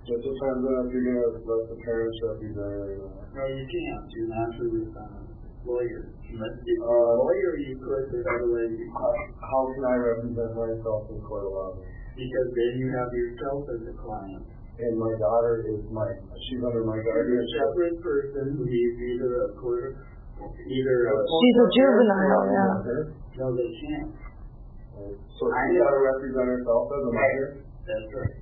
It depends on if you're going to let the parents represent or not. No, you can't. You're not a lawyer. Unless you're a lawyer, you could, but otherwise you can't. How can I represent myself in court of law? Because then you have yourself as a client. And my daughter is she's under my guardianship. She's a separate person who needs either a court, She's a juvenile, yeah. No, they can't. So she's got to represent herself as a minor? That's right.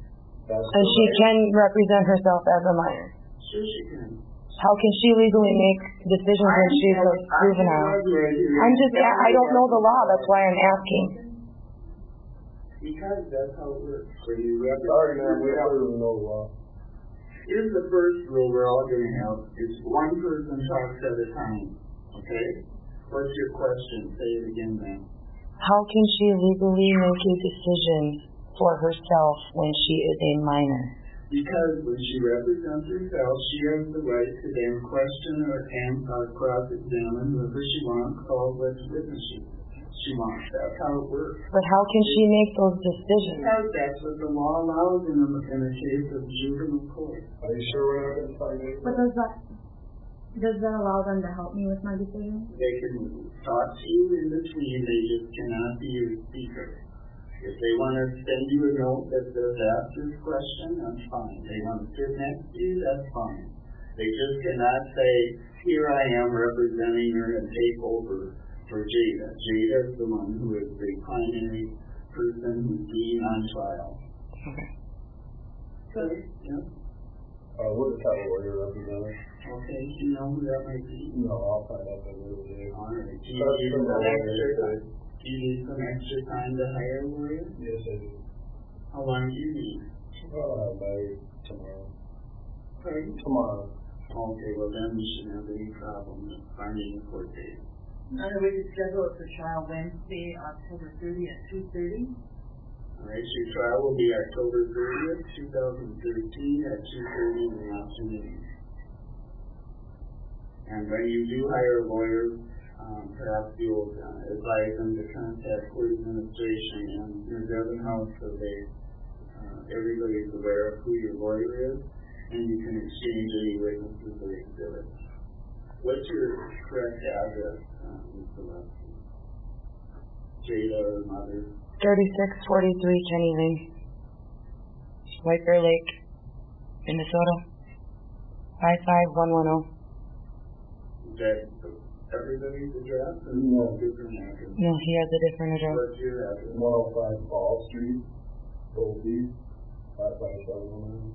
And she can represent herself as a minor. Sure she can. How can she legally make decisions when she's a juvenile? I don't know the law, that's why I'm asking. Because that's how it works. So you sorry, man, we don't really know the law. Here's the first rule we're all going to have. It's one person talks at a time. Okay? What's your question? Say it again, ma'am. How can she legally make a decision for herself when she is a minor? Because when she represents herself, she has the right to then question or cross-examine whoever she wants, call what witness she wants. That's how it works. But how can she make those decisions? Because that's what the law allows in a case of juvenile court. Are you sure we're not going to find it? But does that allow them to help me with my decision? They can talk to you in between, they just cannot be your speaker. If they want to send you a note that says ask this question, that's fine. They want to sit next to you, that's fine. They just cannot say, here I am representing her and take over for Jada. Jada is the one who is the primary person who's being on trial. Okay. Okay, yeah. We'll just have a lawyer represent her. Okay, do you know who that might be? No, I'll find out that little bit. All right. Do you need some extra time to hire a lawyer? Yes, I do. How long do you need? By tomorrow. Pardon? Tomorrow. Okay, well then we shouldn't have any problem with finding a court date. And we could schedule it for trial Wednesday, October 30th at 2:30. All right, so your trial will be October 30th, 2013 at 2:30 in the afternoon. And when you do hire a lawyer, perhaps you'll advise them to contact court administration and Ms. Evanhouse so everybody's aware of who your lawyer is, and you can exchange any witnesses or exhibits. What's your correct address, Ms. Sawatzsky? Jada or mother? 3643 Kenny Lane, White Bear Lake, Minnesota, 55110. Is that everybody's address? Or no. Different address? No, he has a different address. What's your address? 105 Fall Street, Boulby, 55709.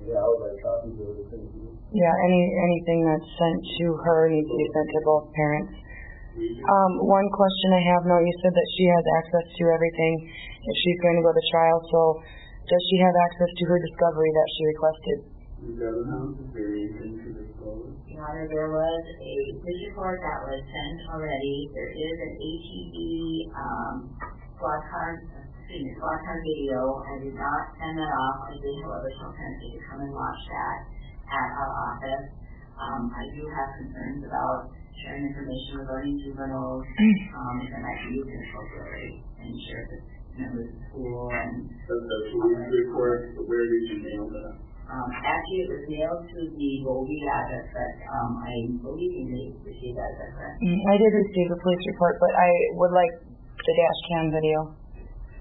Yeah, I would like copies of everything. Yeah, anything that's sent to her needs to be sent to both parents. One question I have now, you said that she has access to everything if she's going to go to trial, so does she have access to her discovery that she requested? Your Honor, there was a police report that was sent already. There is an ATV squad car video. I did not send that off. I did, however, tell parents to come and watch that at our office. I do have concerns about sharing information regarding juveniles, if it might be used inappropriately, and share this members of school and. The police report, where did you mail that? Actually, it was mailed to the Boulby address, but I believe you may receive that, is that correct? I did receive a police report, but I would like the dash cam video.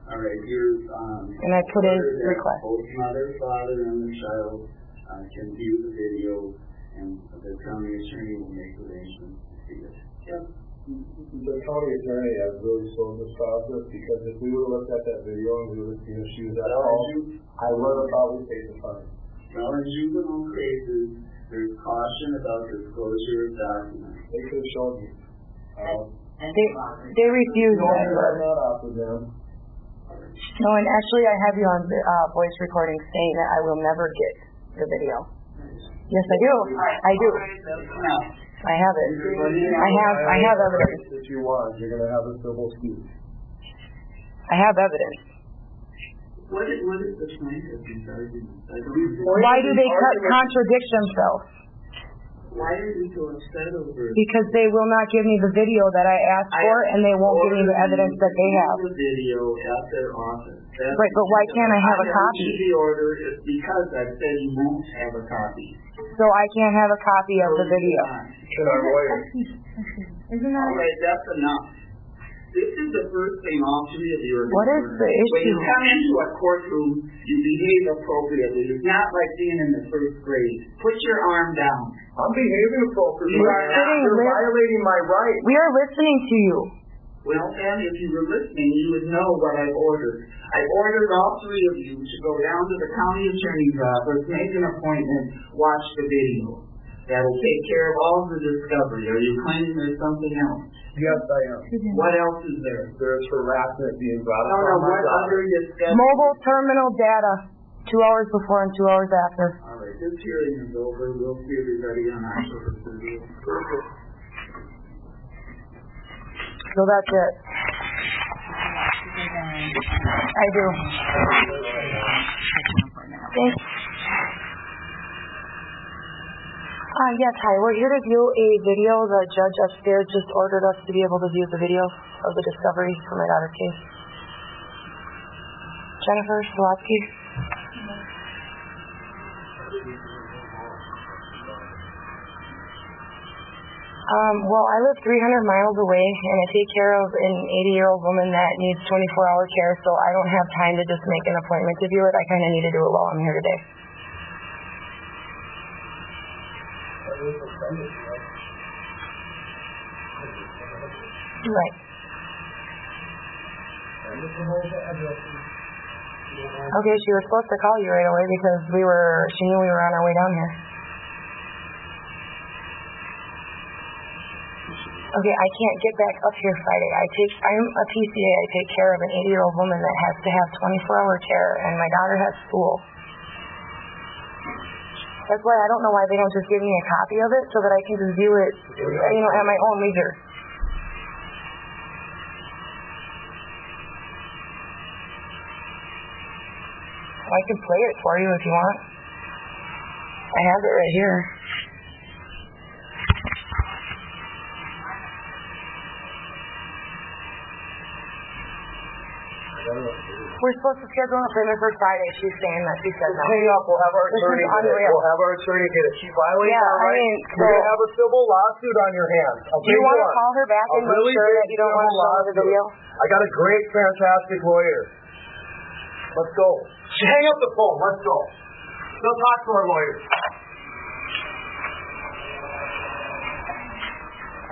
All right, here's and I put in request. Both mother, father, and the child can view the video, and the county attorney will make arrangements to see it. Yeah. The county attorney has really slowed this process because if we would have looked at that video and we would have seen if she was at home, I would have probably paid the fine. Well, in juvenile cases, there's caution about disclosure of documents. They could have shown you. They refused that. Not offered them. No, and actually I have you on voice recording saying that I will never get the video. Yes, I do. I do. I have it. I have evidence. If you want, you're going to have a civil suit. I have evidence. What is the point of these arguments? Why do they contradict themselves? Why are you so upset over it? Because they will not give me the video that I asked for, and they won't give me the evidence that they have. The video at their office. Right, but why can't I have a copy? The order is because I said you won't have a copy. So I can't have a copy of the video. Can our lawyer? Isn't that? All right, that's enough. This is the first thing all three of you are doing. What is the issue? When you come into a courtroom, you behave appropriately. It's not like being in the first grade. Put your arm down. I'm behaving appropriately. You're violating my rights. We are listening to you. Well, then, if you were listening, you would know what I've ordered. I ordered all three of you to go down to the county attorney's office, make an appointment, watch the video. That will take care of all the discovery. Are you claiming there's something else? Yes, I am. What else is there? There's harassment being brought up. No, what other discovery? Mobile terminal data, 2 hours before and 2 hours after. All right, this hearing is over. We'll see everybody on October 30th. So that's it. I do. Thanks. Yes, hi. We're here to view a video. The judge upstairs just ordered us to be able to view the video of the discovery for my daughter's case. Jennifer Sawatzsky. Well, I live 300 miles away, and I take care of an 80-year-old woman that needs 24-hour care, so I don't have time to just make an appointment to view it. I kind of need to do it while I'm here today. Right. Okay, she was supposed to call you right away because she knew we were on our way down here. Okay, I can't get back up here Friday. I'm a PCA. I take care of an 80-year-old woman that has to have 24-hour care, and my daughter has school. That's why I don't know why they don't just give me a copy of it so that I can just view it, at my own leisure. I can play it for you if you want. I have it right here. We're supposed to schedule an appointment for Friday. She's saying that she said that. Hang up. We'll have our attorney get it. We'll have our attorney get it. She violated our rights. You're going to have a civil lawsuit on your hands. Do you want to call her back and make sure that you don't want to show her the video? I got a great, fantastic lawyer. Let's go. Hang up the phone. Let's go. Go talk to our lawyer.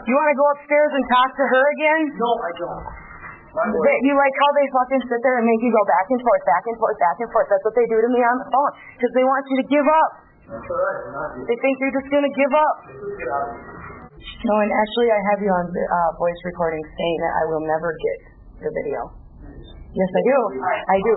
You want to go upstairs and talk to her again? No, I don't. You like how they fucking sit there and make you go back and forth, back and forth, back and forth. That's what they do to me on the phone. Because they want you to give up. That's all right. They think you're just going to give up. Get out of here. No, and actually I have you on voice recording saying that I will never get the video. Yes, I do. I do.